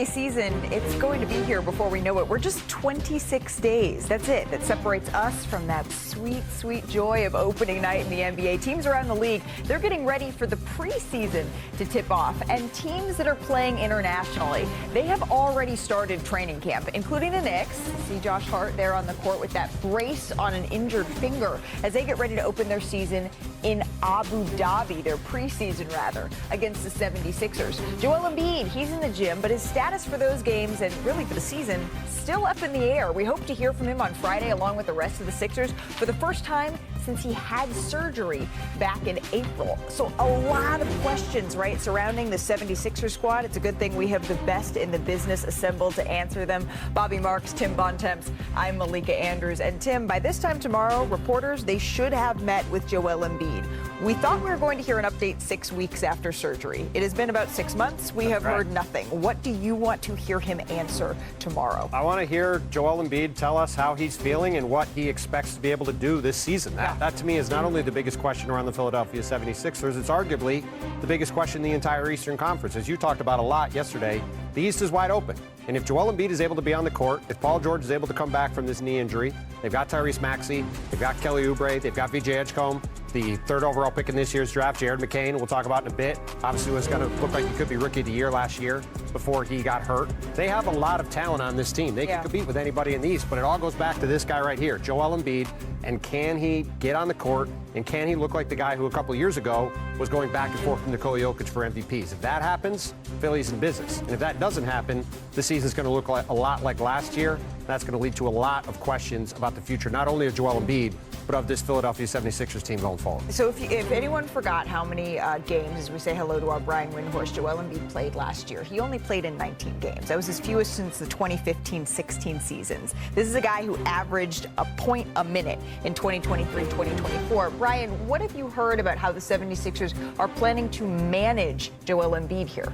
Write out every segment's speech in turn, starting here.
NBA season, it's going to be here before we know it. We're just 26 days. That's it. That separates us from that sweet, sweet joy of opening night in the NBA. Teams around the league, they're getting ready for the preseason to tip off. And teams that are playing internationally, they have already started training camp, including the Knicks. See Josh Hart there on the court with that brace on an injured finger as they get ready to open their season in Abu Dhabi, their preseason rather, against the 76ers. Joel Embiid, he's in the gym, but his status for those games and really for the season still up in the air. We hope to hear from him on Friday along with the rest of the Sixers for the first time since he had surgery back in April. So a lot of questions, right, surrounding the 76ers squad. It's a good thing we have the best in the business assembled to answer them. Bobby Marks, Tim Bontemps, I'm Malika Andrews. And Tim, by this time tomorrow, reporters, they should have met with Joel Embiid. We thought we were going to hear an update 6 weeks after surgery. It has been about 6 months. We have heard nothing. What do you want to hear him answer tomorrow? I want to hear Joel Embiid tell us how he's feeling and what he expects to be able to do this season. That to me is not only the biggest question around the Philadelphia 76ers, it's arguably the biggest question in the entire Eastern Conference. As you talked about a lot yesterday, the East is wide open. And if Joel Embiid is able to be on the court, if Paul George is able to come back from this knee injury, they've got Tyrese Maxey, they've got Kelly Oubre, they've got VJ Edgecombe, the third overall pick in this year's draft, Jared McCain, we'll talk about in a bit. Obviously, was going to look like he could be Rookie of the Year last year before he got hurt. They have a lot of talent on this team. They can compete with anybody in the East, but it all goes back to this guy right here, Joel Embiid, and can he get on the court, and can he look like the guy who a couple years ago was going back and forth from Nikola Jokic for MVPs? If that happens, Philly's in business. And if that doesn't happen, the season's going to look like a lot like last year. That's going to lead to a lot of questions about the future, not only of Joel Embiid, but of this Philadelphia 76ers team going forward. So if anyone forgot how many games, as we say hello to our Brian Windhorst, Joel Embiid played last year, he only played in 19 games. That was his fewest since the 2015-16 seasons. This is a guy who averaged a point a minute in 2023-2024. Brian, what have you heard about how the 76ers are planning to manage Joel Embiid here?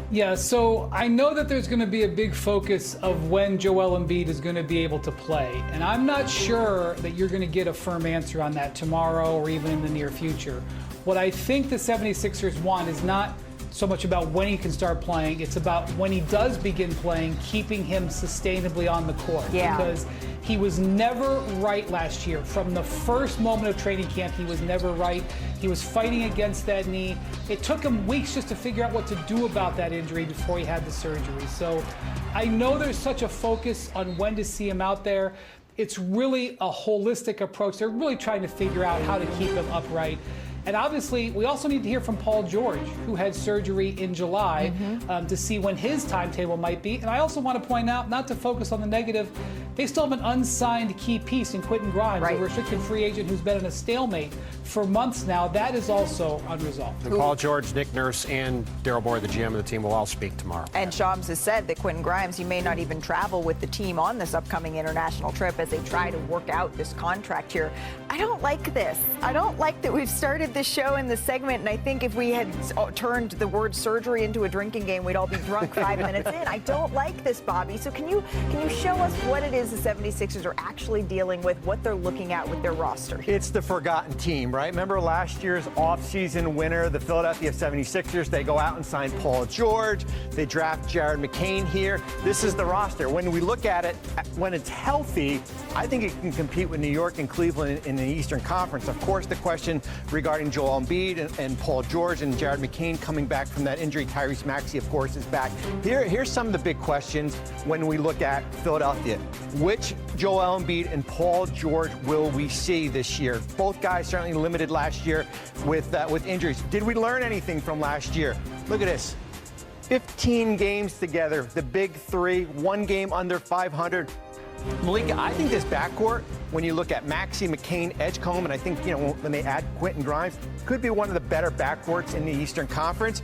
Yeah, so I know that there's going to be a big focus of when Joel Embiid is going to be able to play. And I'm not sure that you're going to get a firm answer on that tomorrow or even in the near future. What I think the 76ers want is not so much about when he can start playing. It's about when he does begin playing, keeping him sustainably on the court. Yeah. Because he was never right last year. From the first moment of training camp, he was never right. He was fighting against that knee. It took him weeks just to figure out what to do about that injury before he had the surgery. So I know there's such a focus on when to see him out there. It's really a holistic approach. They're really trying to figure out how to keep him upright. And obviously, we also need to hear from Paul George, who had surgery in July, to see when his timetable might be. And I also want to point out, not to focus on the negative, they still have an unsigned key piece in Quentin Grimes, a restricted free agent who's been in a stalemate for months now. That is also unresolved. And Paul George, Nick Nurse, and Daryl Morey, the GM of the team, will all speak tomorrow. And Shams has said that Quentin Grimes, he may not even travel with the team on this upcoming international trip as they try to work out this contract here. I don't like this. I don't like that we've started this show in this segment, and I think if we had turned the word surgery into a drinking game, we'd all be drunk 5 minutes in. I don't like this, Bobby. So can you show us what it is the 76ers are actually dealing with, what they're looking at with their roster? It's the forgotten team, right? Remember last year's offseason winner, the Philadelphia 76ers? They go out and sign Paul George. They draft Jared McCain here. This is the roster. When we look at it, when it's healthy, I think it can compete with New York and Cleveland in the Eastern Conference. Of course, the question regarding Joel Embiid and Paul George and Jared McCain coming back from that injury. Tyrese Maxey, of course, is back. Here's some of the big questions when we look at Philadelphia. Which Joel Embiid and Paul George will we see this year? Both guys certainly limited last year with injuries. Did we learn anything from last year? Look at this. 15 games together, the big three, one game under 500. Malika, I think this backcourt, when you look at Maxey, McCain, Edgecombe, and I think, when they add Quentin Grimes, could be one of the better backcourts in the Eastern Conference.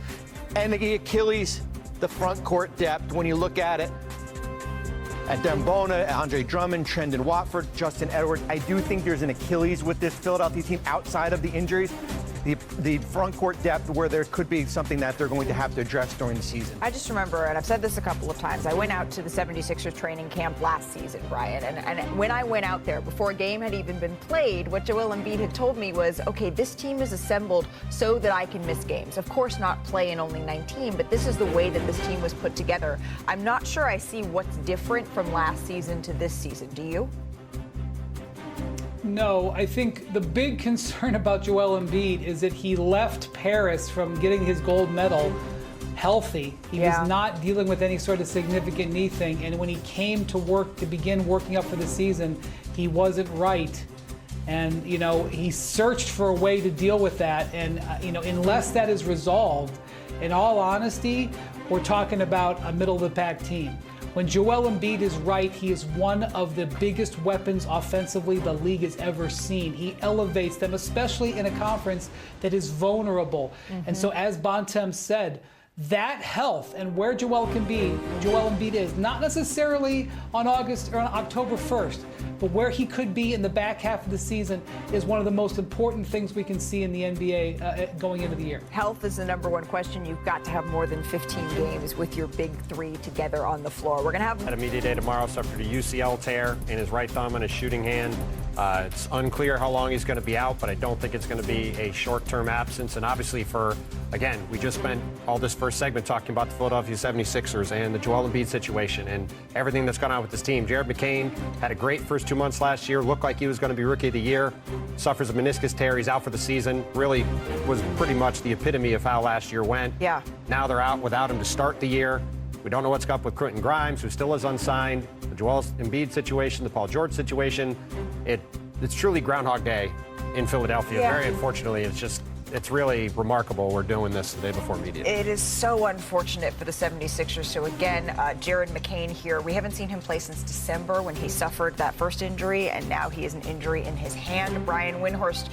And the Achilles, the front court depth, when you look at it, at Dembona, Andre Drummond, Trendon Watford, Justin Edwards, I do think there's an Achilles with this Philadelphia team outside of the injuries. the front court depth where there could be something that they're going to have to address during the season. I just remember, and I've said this a couple of times, I went out to the 76ers training camp last season, Brian, and when I went out there, before a game had even been played, what Joel Embiid had told me was, okay, this team is assembled so that I can miss games. Of course, not play in only 19, but this is the way that this team was put together. I'm not sure I see what's different from last season to this season. Do you? No, I think the big concern about Joel Embiid is that he left Paris from getting his gold medal healthy. He was not dealing with any sort of significant knee thing, and when he came to work to begin working up for the season, he wasn't right. And, he searched for a way to deal with that, and, unless that is resolved, in all honesty, we're talking about a middle-of-the-pack team. When Joel Embiid is right, he is one of the biggest weapons offensively the league has ever seen. He elevates them, especially in a conference that is vulnerable. And so, as Bontemps said, that health and where Joel Embiid is, not necessarily on August or on October 1st, but where he could be in the back half of the season is one of the most important things we can see in the NBA going into the year. Health is the number one question. You've got to have more than 15 games with your big three together on the floor. We're going to have... Had a media day tomorrow, suffered a UCL tear in his right thumb and his shooting hand. It's unclear how long he's going to be out, but I don't think it's going to be a short-term absence. And obviously again, we just spent all this first segment talking about the Philadelphia 76ers and the Joel Embiid situation and everything that's gone on with this team. Jared McCain had a great first 2 months last year, looked like he was going to be Rookie of the Year, suffers a meniscus tear, he's out for the season, really was pretty much the epitome of how last year went. Yeah. Now they're out without him to start the year. We don't know what's up with Quentin Grimes, who still is unsigned. The Joel Embiid situation, the Paul George situation, it's truly Groundhog Day in Philadelphia. Yeah. Very unfortunately, it's really remarkable we're doing this the day before media. It is so unfortunate for the 76ers. So again, Jared McCain here. We haven't seen him play since December when he suffered that first injury, and now he has an injury in his hand. Brian Windhorst,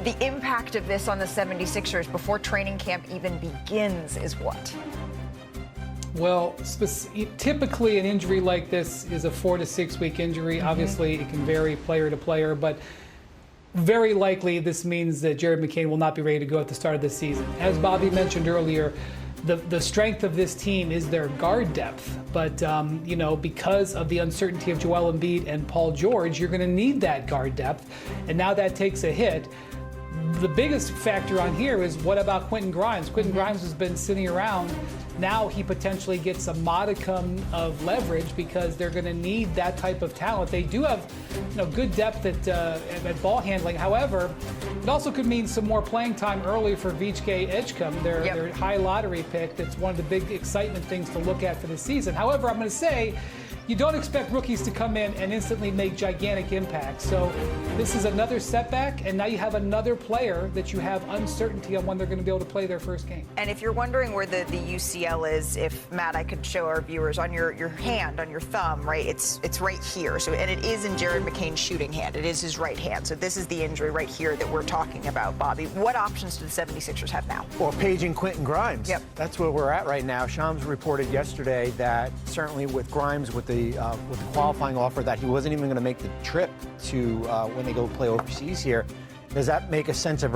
the impact of this on the 76ers before training camp even begins is what? Well, typically an injury like this is a 4 to 6 week injury. Obviously, it can vary player to player, but very likely this means that Jared McCain will not be ready to go at the start of the season. As Bobby mentioned earlier, the strength of this team is their guard depth. But, because of the uncertainty of Joel Embiid and Paul George, you're going to need that guard depth. And now that takes a hit. The biggest factor on here is what about Quentin Grimes? Quentin Grimes has been sitting around. Now he potentially gets a modicum of leverage because they're going to need that type of talent. They do have, good depth at ball handling. However, it also could mean some more playing time early for Vijay Edgecombe, their high lottery pick. That's one of the big excitement things to look at for the season. However, I'm going to say, you don't expect rookies to come in and instantly make gigantic impacts. So this is another setback, and now you have another player that you have uncertainty on when they're going to be able to play their first game. And if you're wondering where the UCL is, if, Matt, I could show our viewers on your hand, on your thumb, right? It's right here. So, and it is in Jared McCain's shooting hand. It is his right hand. So this is the injury right here that we're talking about, Bobby. What options do the 76ers have now? Well, paging Quentin Grimes. Yep. That's where we're at right now. Shams reported yesterday that certainly with Grimes, with the qualifying offer, that he wasn't even going to make the trip to when they go play overseas here. Does that make a sense of urgency?